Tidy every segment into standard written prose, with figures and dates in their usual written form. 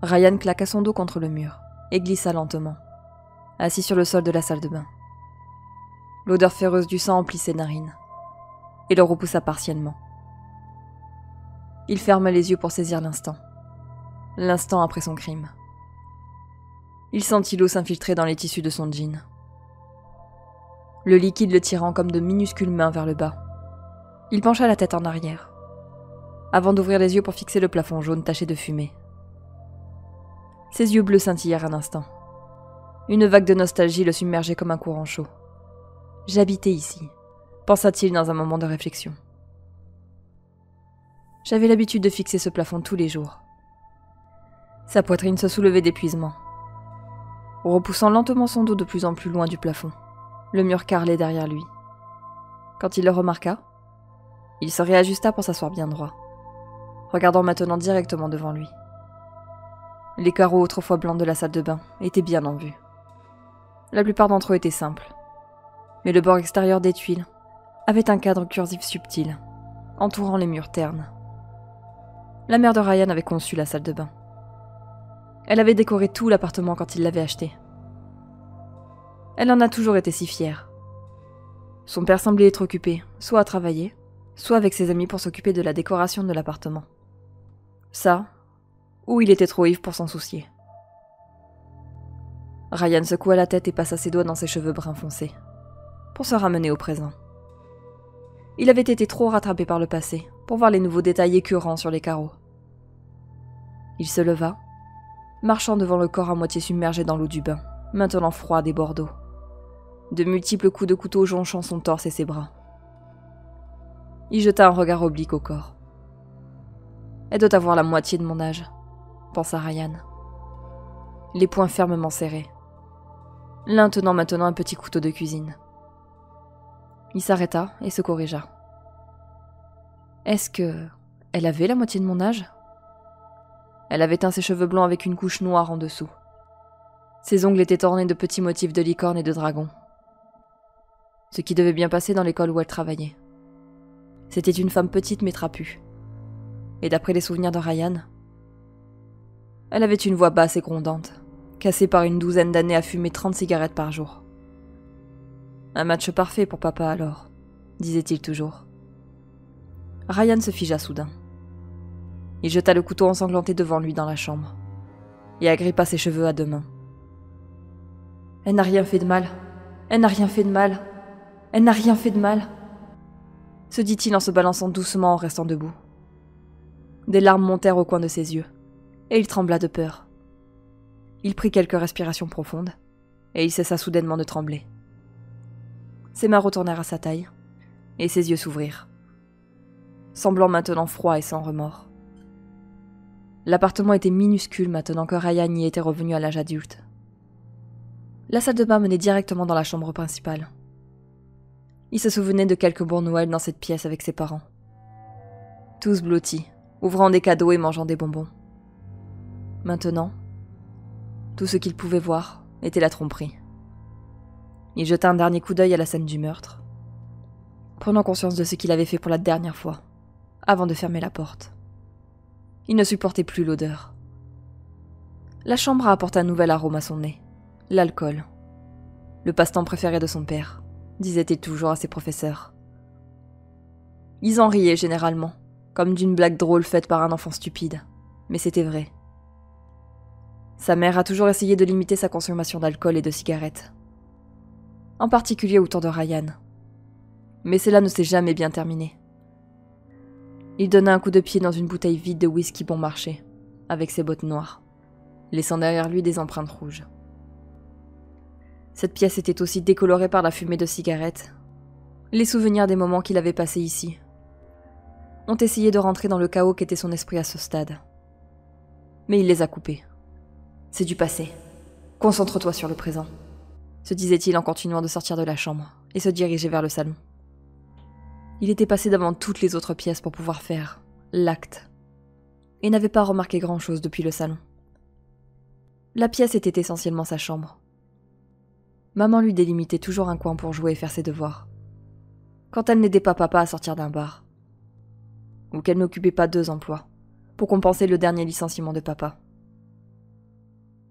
Ryan claqua son dos contre le mur et glissa lentement, assis sur le sol de la salle de bain. L'odeur féreuse du sang emplit ses narines et le repoussa partiellement. Il ferma les yeux pour saisir l'instant après son crime. Il sentit l'eau s'infiltrer dans les tissus de son jean, le liquide le tirant comme de minuscules mains vers le bas. Il pencha la tête en arrière, avant d'ouvrir les yeux pour fixer le plafond jaune taché de fumée. Ses yeux bleus scintillèrent un instant. Une vague de nostalgie le submergeait comme un courant chaud. « J'habitais ici », pensa-t-il dans un moment de réflexion. J'avais l'habitude de fixer ce plafond tous les jours. Sa poitrine se soulevait d'épuisement. Repoussant lentement son dos de plus en plus loin du plafond, le mur carrelait derrière lui. Quand il le remarqua, il se réajusta pour s'asseoir bien droit, regardant maintenant directement devant lui. Les carreaux autrefois blancs de la salle de bain étaient bien en vue. La plupart d'entre eux étaient simples, mais le bord extérieur des tuiles avait un cadre cursif subtil, entourant les murs ternes. La mère de Ryan avait conçu la salle de bain. Elle avait décoré tout l'appartement quand il l'avait acheté. Elle en a toujours été si fière. Son père semblait être occupé, soit à travailler, soit avec ses amis pour s'occuper de la décoration de l'appartement. Ça, ou il était trop ivre pour s'en soucier. Ryan secoua la tête et passa ses doigts dans ses cheveux bruns foncés, pour se ramener au présent. Il avait été trop rattrapé par le passé pour voir les nouveaux détails écœurants sur les carreaux. Il se leva, marchant devant le corps à moitié submergé dans l'eau du bain, maintenant froide et bordeaux. De multiples coups de couteau jonchant son torse et ses bras. Il jeta un regard oblique au corps. Elle doit avoir la moitié de mon âge, pensa Ryan. Les poings fermement serrés. L'un tenant maintenant un petit couteau de cuisine. Il s'arrêta et se corrigea. Est-ce que elle avait la moitié de mon âge ? Elle avait teint ses cheveux blonds avec une couche noire en dessous. Ses ongles étaient ornés de petits motifs de licorne et de dragon. Ce qui devait bien passer dans l'école où elle travaillait. C'était une femme petite mais trapue. Et d'après les souvenirs de Ryan, elle avait une voix basse et grondante, cassée par une douzaine d'années à fumer 30 cigarettes par jour. Un match parfait pour papa alors, disait-il toujours. Ryan se figea soudain. Il jeta le couteau ensanglanté devant lui dans la chambre, et agrippa ses cheveux à deux mains. Elle n'a rien fait de mal. Elle n'a rien fait de mal. Elle n'a rien fait de mal, se dit-il en se balançant doucement en restant debout. Des larmes montèrent au coin de ses yeux, et il trembla de peur. Il prit quelques respirations profondes, et il cessa soudainement de trembler. Ses mains retournèrent à sa taille, et ses yeux s'ouvrirent, semblant maintenant froid et sans remords. L'appartement était minuscule maintenant que Ryan y était revenu à l'âge adulte. La salle de bain menait directement dans la chambre principale. Il se souvenait de quelques bons Noël dans cette pièce avec ses parents. Tous blottis, ouvrant des cadeaux et mangeant des bonbons. Maintenant, tout ce qu'il pouvait voir était la tromperie. Il jeta un dernier coup d'œil à la scène du meurtre, prenant conscience de ce qu'il avait fait pour la dernière fois, avant de fermer la porte. Il ne supportait plus l'odeur. La chambre apporta un nouvel arôme à son nez, l'alcool. Le passe-temps préféré de son père, disait-il toujours à ses professeurs. Ils en riaient généralement, comme d'une blague drôle faite par un enfant stupide, mais c'était vrai. Sa mère a toujours essayé de limiter sa consommation d'alcool et de cigarettes, en particulier autour de Ryan. Mais cela ne s'est jamais bien terminé. Il donna un coup de pied dans une bouteille vide de whisky bon marché, avec ses bottes noires, laissant derrière lui des empreintes rouges. Cette pièce était aussi décolorée par la fumée de cigarettes. Les souvenirs des moments qu'il avait passés ici ont essayé de rentrer dans le chaos qu'était son esprit à ce stade. Mais il les a coupés. C'est du passé. Concentre-toi sur le présent, se disait-il en continuant de sortir de la chambre et se diriger vers le salon. Il était passé devant toutes les autres pièces pour pouvoir faire l'acte, et n'avait pas remarqué grand-chose depuis le salon. La pièce était essentiellement sa chambre. Maman lui délimitait toujours un coin pour jouer et faire ses devoirs, quand elle n'aidait pas papa à sortir d'un bar, ou qu'elle n'occupait pas 2 emplois, pour compenser le dernier licenciement de papa.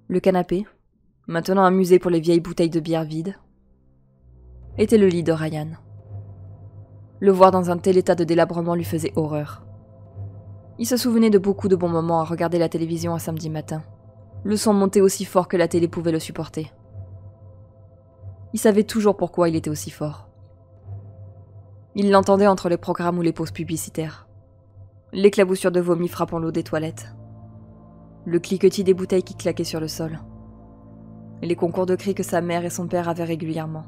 Le canapé, maintenant un musée pour les vieilles bouteilles de bière vides, était le lit de Ryan. Le voir dans un tel état de délabrement lui faisait horreur. Il se souvenait de beaucoup de bons moments à regarder la télévision un samedi matin. Le son montait aussi fort que la télé pouvait le supporter. Il savait toujours pourquoi il était aussi fort. Il l'entendait entre les programmes ou les pauses publicitaires. L'éclaboussure de vomi frappant l'eau des toilettes. Le cliquetis des bouteilles qui claquaient sur le sol. Et les concours de cris que sa mère et son père avaient régulièrement.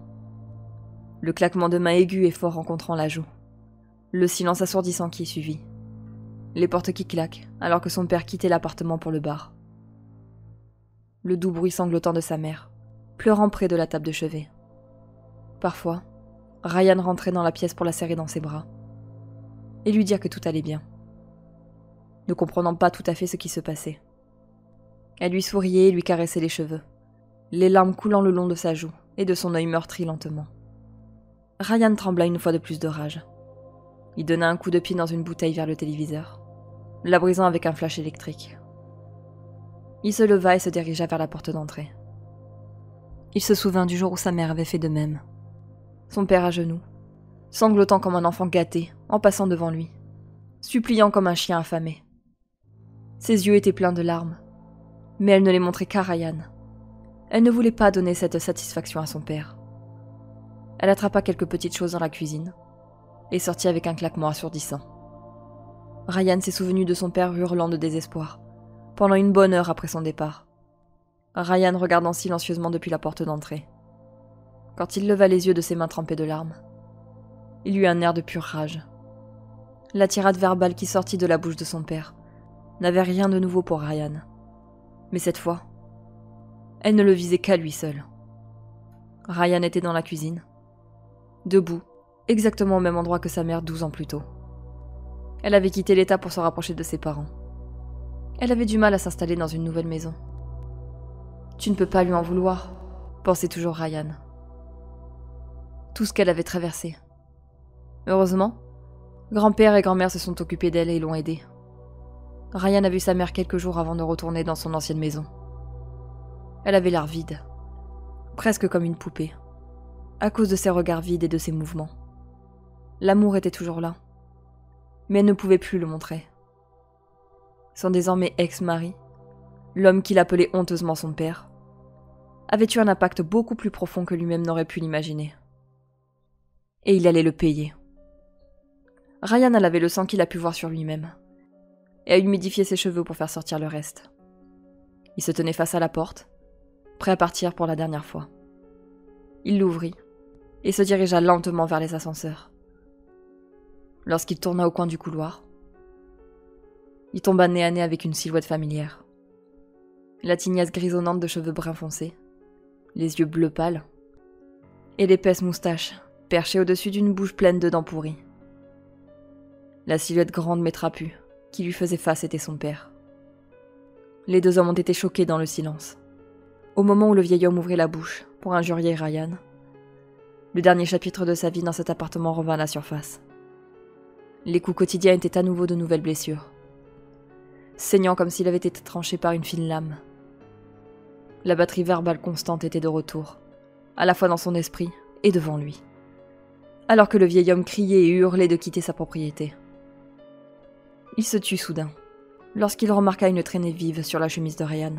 Le claquement de mains aigu et fort rencontrant la joue. Le silence assourdissant qui suivit. Les portes qui claquent, alors que son père quittait l'appartement pour le bar. Le doux bruit sanglotant de sa mère, pleurant près de la table de chevet. Parfois, Ryan rentrait dans la pièce pour la serrer dans ses bras et lui dire que tout allait bien, ne comprenant pas tout à fait ce qui se passait. Elle lui souriait et lui caressait les cheveux, les larmes coulant le long de sa joue et de son œil meurtri lentement. Ryan trembla une fois de plus de rage. Il donna un coup de pied dans une bouteille vers le téléviseur, la brisant avec un flash électrique. Il se leva et se dirigea vers la porte d'entrée. Il se souvint du jour où sa mère avait fait de même. Son père à genoux, sanglotant comme un enfant gâté en passant devant lui, suppliant comme un chien affamé. Ses yeux étaient pleins de larmes, mais elle ne les montrait qu'à Ryan. Elle ne voulait pas donner cette satisfaction à son père. Elle attrapa quelques petites choses dans la cuisine et sortit avec un claquement assourdissant. Ryan s'est souvenu de son père hurlant de désespoir, pendant une bonne heure après son départ. Ryan regardant silencieusement depuis la porte d'entrée. Quand il leva les yeux de ses mains trempées de larmes, il eut un air de pure rage. La tirade verbale qui sortit de la bouche de son père n'avait rien de nouveau pour Ryan. Mais cette fois, elle ne le visait qu'à lui seul. Ryan était dans la cuisine, debout, exactement au même endroit que sa mère 12 ans plus tôt. Elle avait quitté l'État pour se rapprocher de ses parents. Elle avait du mal à s'installer dans une nouvelle maison. Tu ne peux pas lui en vouloir, pensait toujours Ryan. Tout ce qu'elle avait traversé. Heureusement, grand-père et grand-mère se sont occupés d'elle et l'ont aidée. Ryan a vu sa mère quelques jours avant de retourner dans son ancienne maison. Elle avait l'air vide, presque comme une poupée, à cause de ses regards vides et de ses mouvements. L'amour était toujours là, mais elle ne pouvait plus le montrer. Son désormais ex-mari, l'homme qu'il appelait honteusement son père, avait eu un impact beaucoup plus profond que lui-même n'aurait pu l'imaginer. Et il allait le payer. Ryan a lavé le sang qu'il a pu voir sur lui-même, et a humidifié ses cheveux pour faire sortir le reste. Il se tenait face à la porte, prêt à partir pour la dernière fois. Il l'ouvrit, et se dirigea lentement vers les ascenseurs. Lorsqu'il tourna au coin du couloir, il tomba nez à nez avec une silhouette familière. La tignasse grisonnante de cheveux bruns foncés, les yeux bleus pâles, et l'épaisse moustache perchée au-dessus d'une bouche pleine de dents pourries. La silhouette grande mais trapue qui lui faisait face était son père. Les deux hommes ont été choqués dans le silence. Au moment où le vieil homme ouvrit la bouche pour injurier Ryan, le dernier chapitre de sa vie dans cet appartement revint à la surface. Les coups quotidiens étaient à nouveau de nouvelles blessures, saignant comme s'il avait été tranché par une fine lame. La batterie verbale constante était de retour, à la fois dans son esprit et devant lui, alors que le vieil homme criait et hurlait de quitter sa propriété. Il se tut soudain, lorsqu'il remarqua une traînée vive sur la chemise de Ryan.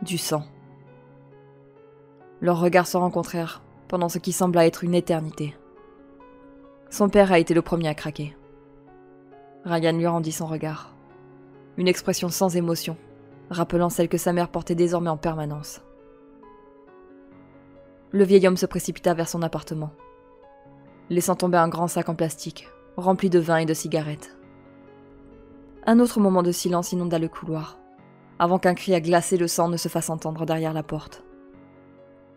Du sang. Leurs regards se rencontrèrent pendant ce qui sembla être une éternité. Son père a été le premier à craquer. Ryan lui rendit son regard. Une expression sans émotion, rappelant celle que sa mère portait désormais en permanence. Le vieil homme se précipita vers son appartement, laissant tomber un grand sac en plastique, rempli de vin et de cigarettes. Un autre moment de silence inonda le couloir, avant qu'un cri à glacer le sang ne se fasse entendre derrière la porte.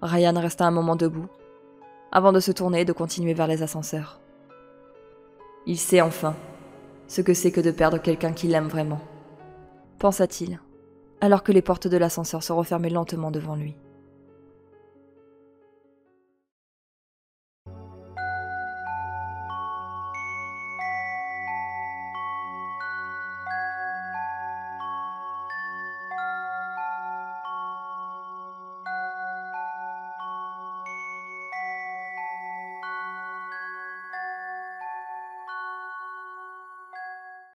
Ryan resta un moment debout, avant de se tourner et de continuer vers les ascenseurs. Il sait enfin ce que c'est que de perdre quelqu'un qu'il aime vraiment, pensa-t-il, alors que les portes de l'ascenseur se refermaient lentement devant lui.